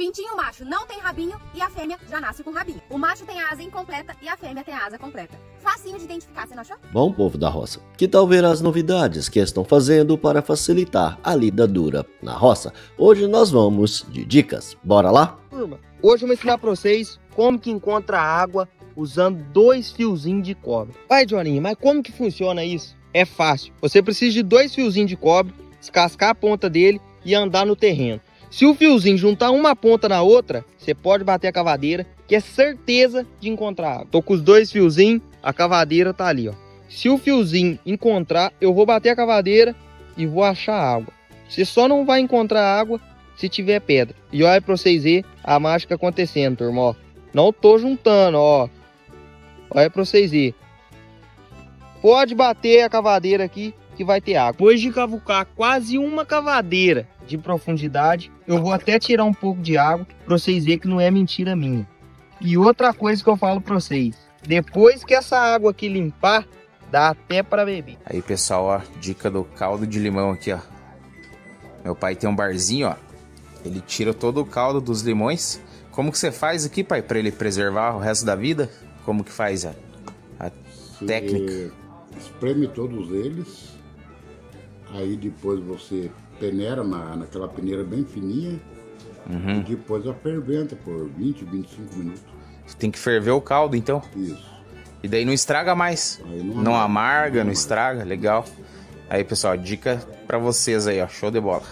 Pintinho macho não tem rabinho e a fêmea já nasce com rabinho. O macho tem a asa incompleta e a fêmea tem a asa completa. Facinho de identificar, você não achou? Bom, povo da roça, que tal ver as novidades que estão fazendo para facilitar a lida dura na roça? Hoje nós vamos de dicas. Bora lá? Turma, hoje eu vou ensinar para vocês como que encontra água usando 2 fiozinhos de cobre. Vai, Jorinha, mas como que funciona isso? É fácil. Você precisa de 2 fiozinhos de cobre, descascar a ponta dele e andar no terreno. Se o fiozinho juntar uma ponta na outra, você pode bater a cavadeira, que é certeza de encontrar água. Tô com os 2 fiozinhos, a cavadeira tá ali, ó. Se o fiozinho encontrar, eu vou bater a cavadeira e vou achar água. Você só não vai encontrar água se tiver pedra. E olha pra vocês verem a mágica acontecendo, turma, ó. Não tô juntando, ó. Olha pra vocês verem. Pode bater a cavadeira aqui que vai ter água. Depois de cavucar quase uma cavadeira de profundidade, eu vou até tirar um pouco de água para vocês verem que não é mentira minha. E outra coisa que eu falo para vocês, depois que essa água aqui limpar, dá até para beber. Aí, pessoal, ó, dica do caldo de limão aqui, ó. Meu pai tem um barzinho, ó. Ele tira todo o caldo dos limões. Como que você faz aqui, pai, para ele preservar o resto da vida? Como que faz a técnica? Espreme todos eles. Aí depois você peneira naquela peneira bem fininha. E depois a ferventa por 20, 25 minutos. Você tem que ferver o caldo, então? Isso. E daí não estraga mais. Aí não amarga, não estraga. Legal. Aí, pessoal, dica pra vocês aí, ó. Show de bola.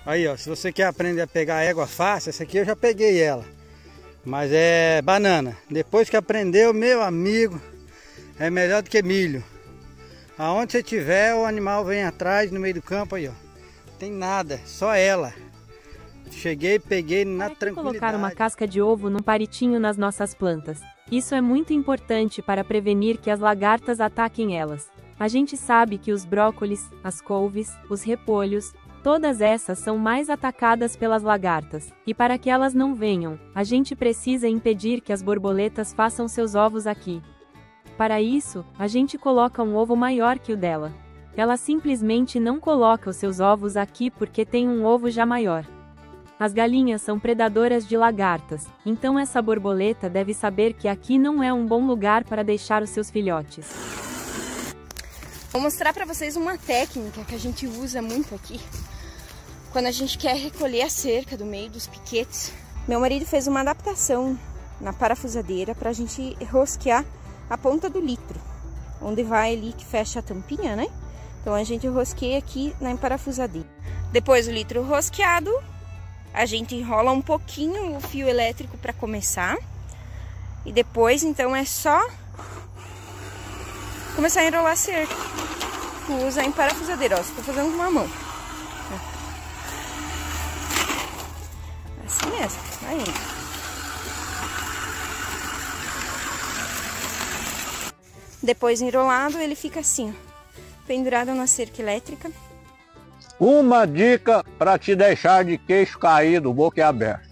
Aí, ó, se você quer aprender a pegar égua fácil, essa aqui eu já peguei ela. Mas é banana. Depois que aprendeu, meu amigo, é melhor do que milho. Aonde você tiver, o animal vem atrás, no meio do campo aí, ó. Tem nada, só ela. Cheguei, peguei na tranquilidade. Colocar uma casca de ovo num palitinho nas nossas plantas. Isso é muito importante para prevenir que as lagartas ataquem elas. A gente sabe que os brócolis, as couves, os repolhos, todas essas são mais atacadas pelas lagartas, e para que elas não venham, a gente precisa impedir que as borboletas façam seus ovos aqui. Para isso, a gente coloca um ovo maior que o dela. Ela simplesmente não coloca os seus ovos aqui porque tem um ovo já maior. As galinhas são predadoras de lagartas, então essa borboleta deve saber que aqui não é um bom lugar para deixar os seus filhotes. Vou mostrar para vocês uma técnica que a gente usa muito aqui. Quando a gente quer recolher a cerca do meio dos piquetes, meu marido fez uma adaptação na parafusadeira para a gente rosquear a ponta do litro, onde vai ali que fecha a tampinha, né? Então a gente rosqueia aqui na parafusadeira. Depois do litro rosqueado, a gente enrola um pouquinho o fio elétrico para começar. E depois, então, é só começar a enrolar a cerca. Usa em parafusadeira, ó, estou fazendo com uma mão. Assim mesmo, vai indo. Depois enrolado, ele fica assim, ó, pendurado na cerca elétrica. Uma dica para te deixar de queixo caído, boca aberta.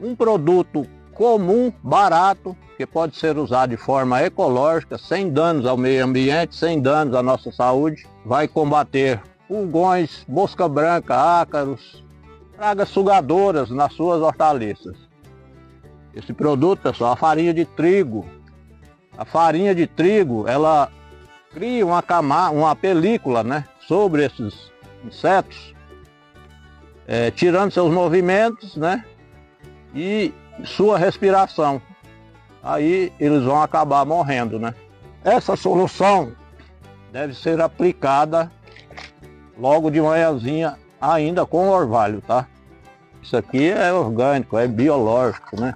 Um produto comum, barato, que pode ser usado de forma ecológica, sem danos ao meio ambiente, sem danos à nossa saúde. Vai combater pulgões, mosca branca, ácaros, pragas sugadoras nas suas hortaliças. Esse produto, pessoal, a farinha de trigo. A farinha de trigo, ela cria uma película, né, sobre esses insetos, tirando seus movimentos, né, e sua respiração. Aí eles vão acabar morrendo, né. Essa solução deve ser aplicada logo de manhãzinha, ainda com orvalho, tá? Isso aqui é orgânico, é biológico, né?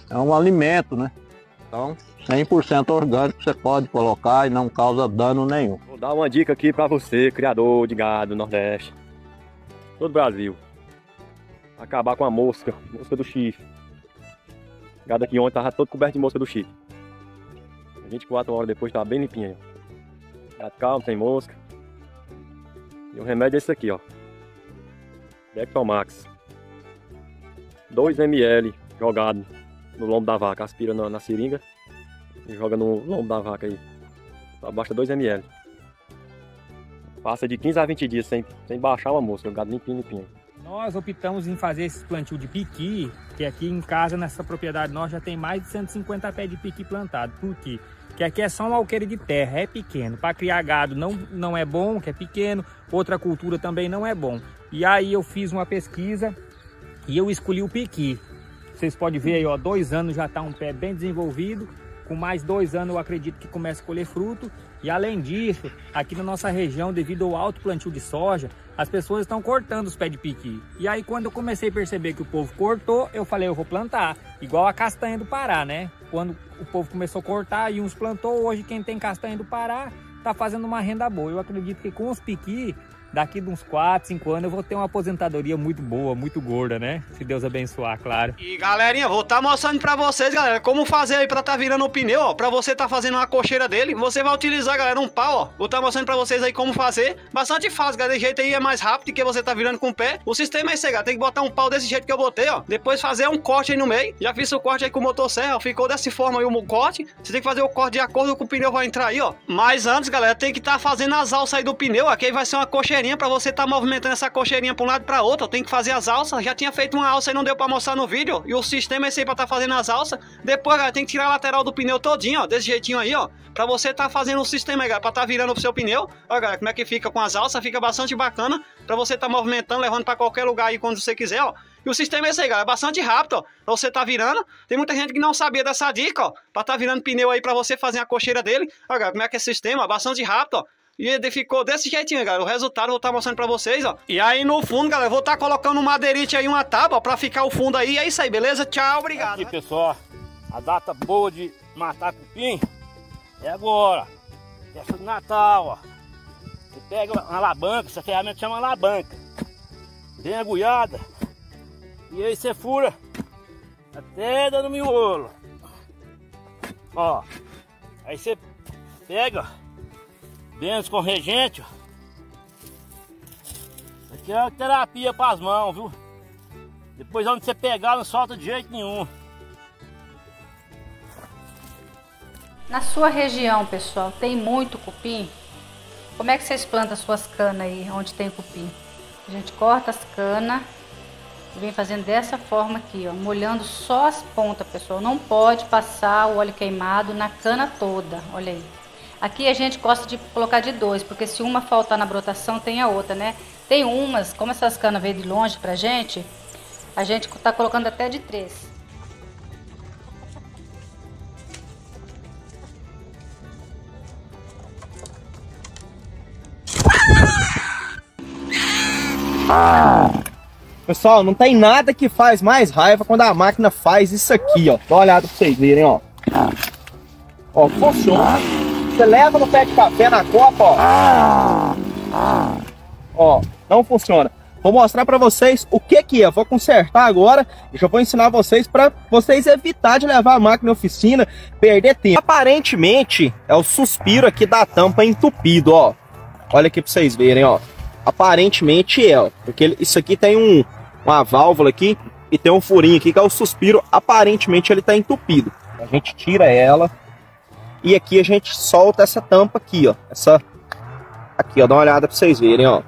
É um alimento, né? Então, 100% orgânico você pode colocar e não causa dano nenhum. Vou dar uma dica aqui para você, criador de gado do Nordeste, todo o Brasil. Acabar com a mosca do chifre. O gado aqui ontem estava todo coberto de mosca do chifre. 24 horas depois estava bem limpinho aí. Gato calmo, sem mosca. E o remédio é esse aqui, ó. Dectomax. 2 ml jogado no lombo da vaca. Aspira na seringa e joga no lombo da vaca aí. Abaixa 2 ml. Passa de 15 a 20 dias sem baixar uma mosca, o gado limpinho. Nós optamos em fazer esse plantio de piqui, que aqui em casa, nessa propriedade, nós já tem mais de 150 pés de piqui plantado. Por quê? Porque aqui é só um alqueire de terra, é pequeno. Para criar gado não é bom, que é pequeno. Outra cultura também não é bom. E aí eu fiz uma pesquisa e eu escolhi o piqui. Vocês podem ver aí, ó, 2 anos já está um pé bem desenvolvido. Com mais 2 anos eu acredito que começa a colher fruto. E além disso, aqui na nossa região, devido ao alto plantio de soja, as pessoas estão cortando os pés de piqui. E aí quando eu comecei a perceber que o povo cortou, eu falei, eu vou plantar. Igual a castanha do Pará, né? Quando o povo começou a cortar e uns plantou, hoje quem tem castanha do Pará tá fazendo uma renda boa. Eu acredito que com os piqui, daqui de uns 4, 5 anos eu vou ter uma aposentadoria muito boa, muito gorda, né? Se Deus abençoar, claro. E galerinha, vou estar mostrando pra vocês, galera, como fazer aí pra tá virando o pneu, ó. Pra você tá fazendo uma cocheira dele, você vai utilizar, galera, um pau, ó. Vou estar mostrando pra vocês aí como fazer. Bastante fácil, galera, desse jeito aí é mais rápido que você tá virando com o pé. O sistema é esse, galera, tem que botar um pau desse jeito que eu botei, ó. Depois fazer um corte aí no meio. Já fiz o corte aí com o motosserra, ó. Ficou dessa forma aí o corte. Você tem que fazer o corte de acordo com o pneu vai entrar aí, ó. Mas antes, galera, tem que tá fazendo as alças aí do pneu. Aqui aí vai ser uma cocheirinha pra você tá movimentando essa cocheirinha pra um lado e pra outro. Tem que fazer as alças. Já tinha feito uma alça e não deu pra mostrar no vídeo. E o sistema é esse aí pra tá fazendo as alças. Depois, galera, tem que tirar a lateral do pneu todinho, ó. Desse jeitinho aí, ó. Pra você tá fazendo o sistema aí, galera. Pra tá virando pro seu pneu. Ó, galera, como é que fica com as alças. Fica bastante bacana. Pra você tá movimentando, levando pra qualquer lugar aí quando você quiser, ó. E o sistema é esse aí, galera. Bastante rápido, ó. Pra você tá virando. Tem muita gente que não sabia dessa dica, ó. Pra tá virando pneu aí pra você fazer a cocheira dele. Ó, galera, como é que é esse sistema? Bastante rápido, ó. E ele ficou desse jeitinho, galera. O resultado eu vou estar mostrando pra vocês, ó. E aí no fundo, galera, eu vou estar colocando um madeirite aí, uma tábua, ó, pra ficar o fundo aí. É isso aí, beleza? Tchau, obrigado. Aqui, pessoal, a data boa de matar cupim é agora. Festa do Natal, ó. Você pega uma alabanca, essa ferramenta chama alabanca. Bem agulhada. E aí você fura até dando miolo. Ó. Aí você pega, bem com regente, ó. Isso aqui é uma terapia para as mãos, viu? Depois onde você pegar não solta de jeito nenhum. Na sua região, pessoal, tem muito cupim? Como é que vocês plantam as suas canas aí, onde tem cupim? A gente corta as canas e vem fazendo dessa forma aqui, ó, molhando só as pontas, pessoal. Não pode passar o óleo queimado na cana toda, olha aí. Aqui a gente gosta de colocar de 2, porque se uma faltar na brotação, tem a outra, né? Tem umas, como essas canas veio de longe pra gente, a gente tá colocando até de 3. Pessoal, não tem nada que faz mais raiva quando a máquina faz isso aqui, ó. Dá uma olhada pra vocês verem, ó. Ó, funciona. Você leva no pé de café na copa, ó. Ó, não funciona. Vou mostrar pra vocês o que que é. Vou consertar agora e já vou ensinar vocês pra vocês evitar de levar a máquina na oficina, perder tempo. Aparentemente, é o suspiro aqui da tampa entupido, ó. Olha aqui pra vocês verem, ó. Aparentemente é, ó. Porque isso aqui tem uma válvula aqui e tem um furinho aqui que é o suspiro. Aparentemente ele tá entupido. A gente tira ela. E aqui a gente solta essa tampa aqui, ó. Essa aqui, ó. Dá uma olhada pra vocês verem, ó.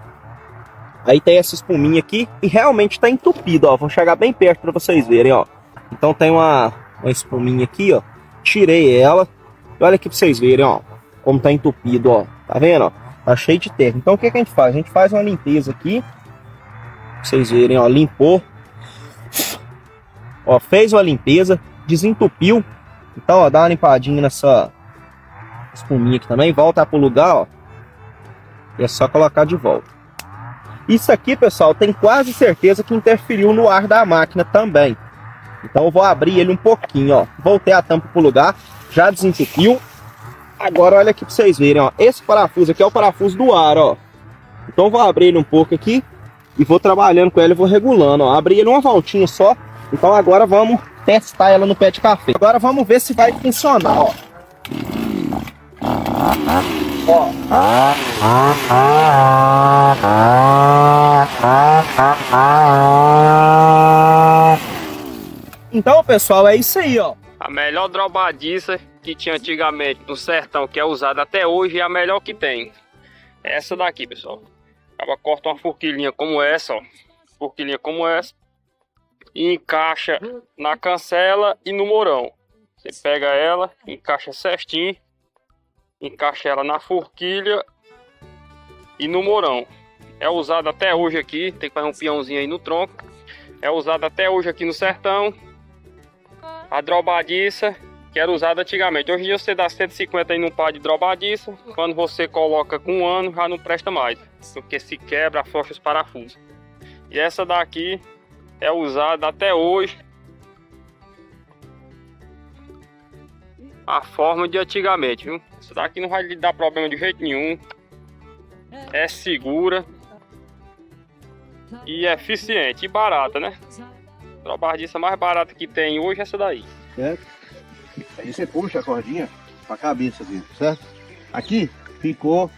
Aí tem essa espuminha aqui e realmente tá entupido, ó. Vou chegar bem perto pra vocês verem, ó. Então tem uma espuminha aqui, ó. Tirei ela. E olha aqui pra vocês verem, ó. Como tá entupido, ó. Tá vendo, ó? Tá cheio de terra. Então o que que a gente faz? A gente faz uma limpeza aqui. Pra vocês verem, ó. Limpou. Ó, fez uma limpeza. Desentupiu. Então, ó, dá uma limpadinha nessa espuminha aqui também. Volta pro lugar, ó. E é só colocar de volta. Isso aqui, pessoal, tem quase certeza que interferiu no ar da máquina também. Então eu vou abrir ele um pouquinho, ó. Voltei a tampa pro lugar. Já desentupiu. Agora olha aqui pra vocês verem, ó. Esse parafuso aqui é o parafuso do ar, ó. Então eu vou abrir ele um pouco aqui. E vou trabalhando com ele e vou regulando, ó. Abri ele uma voltinha só. Então agora vamos testar ela no pé de café. Agora vamos ver se vai funcionar, ó. Ó. Então, pessoal, é isso aí, ó. A melhor drobadiça que tinha antigamente no sertão, que é usada até hoje, é a melhor que tem. É essa daqui, pessoal. Acaba corta uma forquilhinha como essa, ó. Forquilhinha como essa. E encaixa na cancela e no morão. Você pega ela, encaixa certinho. Encaixa ela na forquilha e no morão. É usado até hoje aqui. Tem que fazer um peãozinho aí no tronco. É usado até hoje aqui no sertão. A drobadiça, que era usada antigamente. Hoje em dia você dá 150 aí num par de drobadiça. Quando você coloca com um ano, já não presta mais. Porque se quebra, afrouxa os parafusos. E essa daqui é usada até hoje. A forma de antigamente, viu? Essa daqui não vai lhe dar problema de jeito nenhum. É segura. E eficiente e barata, né? A drobadiça mais barata que tem hoje é essa daí. Certo? Aí você puxa a cordinha para a cabeça dele, certo? Aqui ficou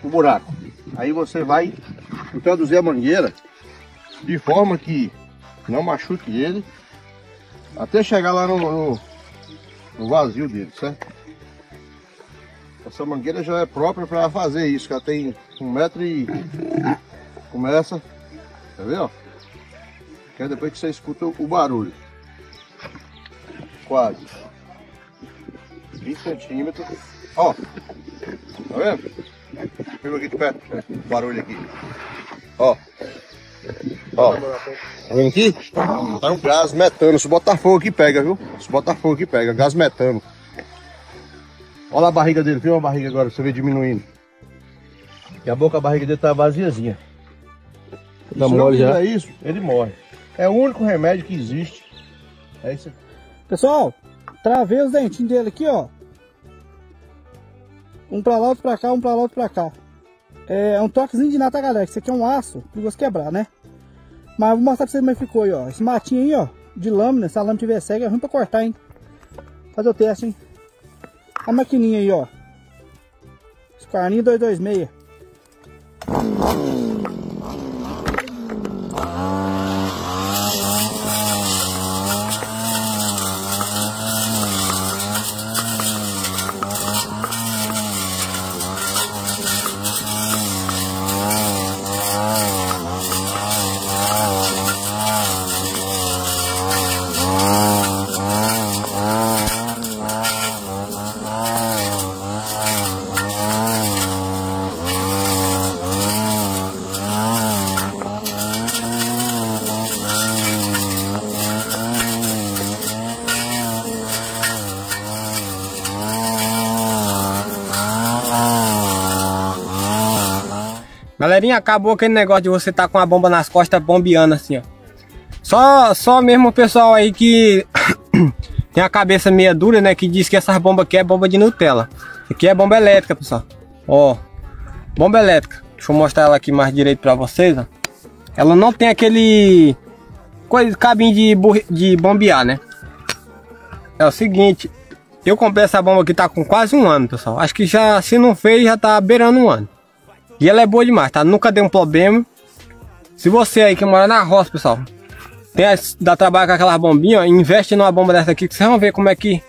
o buraco. Aí você vai introduzir a mangueira de forma que não machuque ele até chegar lá no vazio dele, certo? Essa mangueira já é própria para fazer isso, que ela tem 1 metro e começa, tá vendo? Que é depois que você escuta o barulho. Quase 20 centímetros. Ó, tá vendo? Pega aqui de perto, o barulho aqui. Ó. Ó, tá vendo aqui? Tá um gás metano. Se botar fogo aqui pega, viu? Se botar fogo aqui pega, gás metano. Olha a barriga dele, viu a barriga agora, você vê diminuindo. E a boca, a barriga dele tá vaziazinha. Se não fizer isso, ele morre. É o único remédio que existe. É isso aqui. Pessoal, travei os dentinhos dele aqui, ó. Um pra lá, outro pra cá, um pra lá, outro pra cá. É um toquezinho de nata, galera. Isso aqui é um aço que você quebrar, né? Mas vou mostrar pra vocês como é que ficou aí, ó. Esse matinho aí, ó, de lâmina, se a lâmina tiver cega, é ruim pra cortar, hein? Fazer o teste, hein? A maquininha aí, ó. Scarninho 226. Galerinha, acabou aquele negócio de você estar com a bomba nas costas bombeando assim, ó. Só mesmo o pessoal aí que tem a cabeça meia dura, né, que diz que essas bombas aqui é bomba de Nutella. Aqui é bomba elétrica, pessoal. Ó, bomba elétrica. Deixa eu mostrar ela aqui mais direito pra vocês, ó. Ela não tem aquele cabinho de bombear, né. É o seguinte, eu comprei essa bomba aqui, tá com quase 1 ano, pessoal. Acho que já, se não fez, já tá beirando 1 ano. E ela é boa demais, tá? Nunca deu um problema. Se você aí que mora na roça, pessoal, dá trabalho com aquelas bombinhas, ó, investe numa bomba dessa aqui que vocês vão ver como é que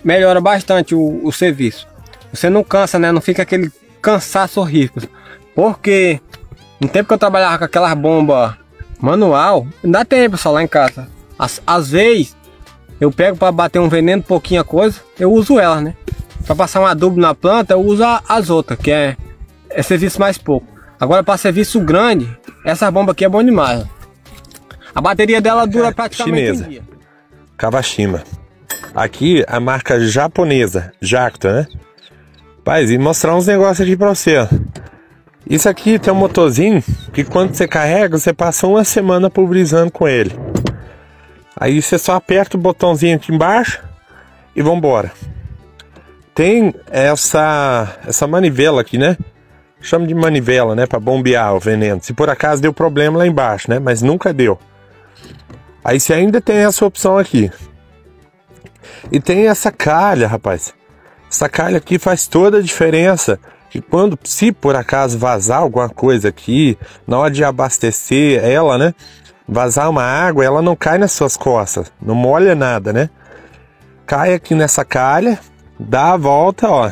melhora bastante o serviço. Você não cansa, né? Não fica aquele cansaço horrível. Porque no tempo que eu trabalhava com aquelas bombas manual, ainda tem, pessoal, lá em casa. Às vezes eu pego para bater um veneno, pouquinha coisa, eu uso ela, né? Para passar um adubo na planta, eu uso as outras, que é serviço mais pouco. Agora para serviço grande, essa bomba aqui é bom demais. A bateria dela dura praticamente chinesa. Um dia. Kawashima. Aqui a marca japonesa, Jacto, né? Paz, e mostrar uns negócios aqui para você. Isso aqui tem um motorzinho que quando você carrega, você passa 1 semana pulverizando com ele. Aí você só aperta o botãozinho aqui embaixo e vambora. Tem essa manivela aqui, né? Chama de manivela, né? Para bombear o veneno. Se por acaso deu problema lá embaixo, né? Mas nunca deu. Aí você ainda tem essa opção aqui. E tem essa calha, rapaz. Essa calha aqui faz toda a diferença. Que quando, se por acaso vazar alguma coisa aqui, na hora de abastecer ela, né? vazar uma água, ela não cai nas suas costas, não molha nada, né? Cai aqui nessa calha, dá a volta, ó.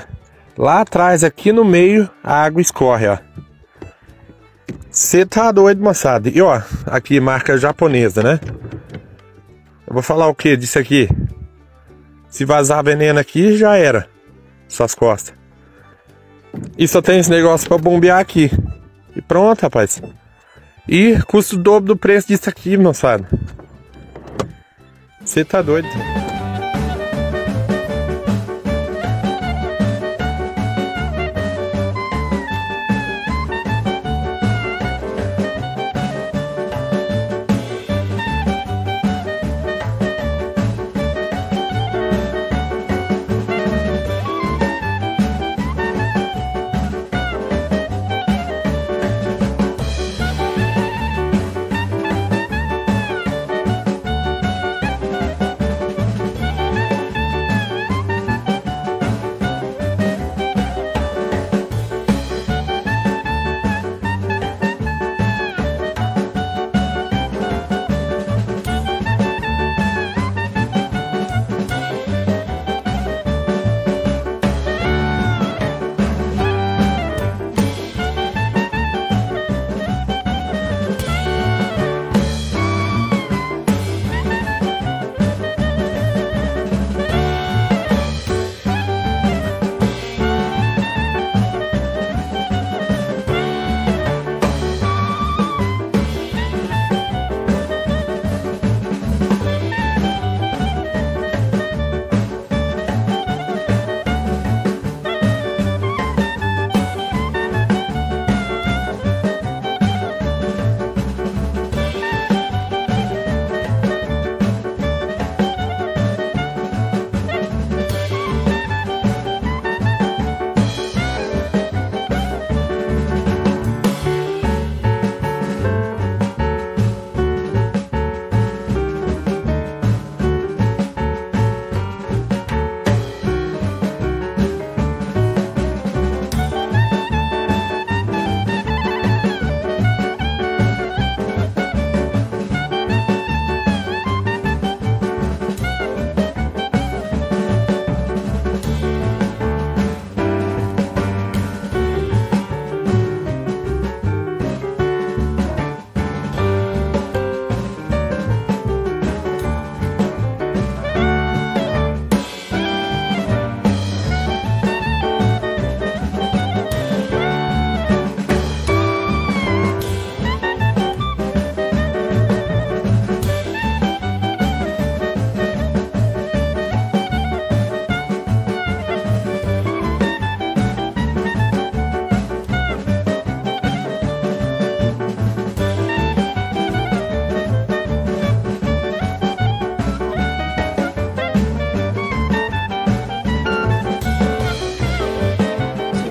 Lá atrás, aqui no meio, a água escorre, ó. Você tá doido, moçada. E ó, aqui marca japonesa, né? Eu vou falar o que disso aqui? Se vazar veneno aqui, já era. Suas costas. E só tem esse negócio pra bombear aqui. E pronto, rapaz. E custa o dobro do preço disso aqui, moçada. Você tá doido.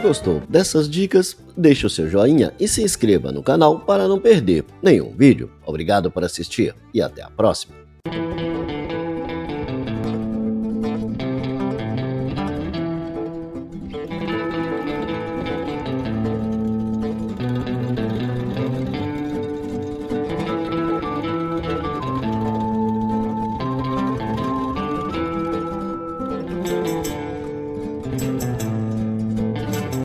Gostou dessas dicas? Deixe o seu joinha e se inscreva no canal para não perder nenhum vídeo. Obrigado por assistir e até a próxima.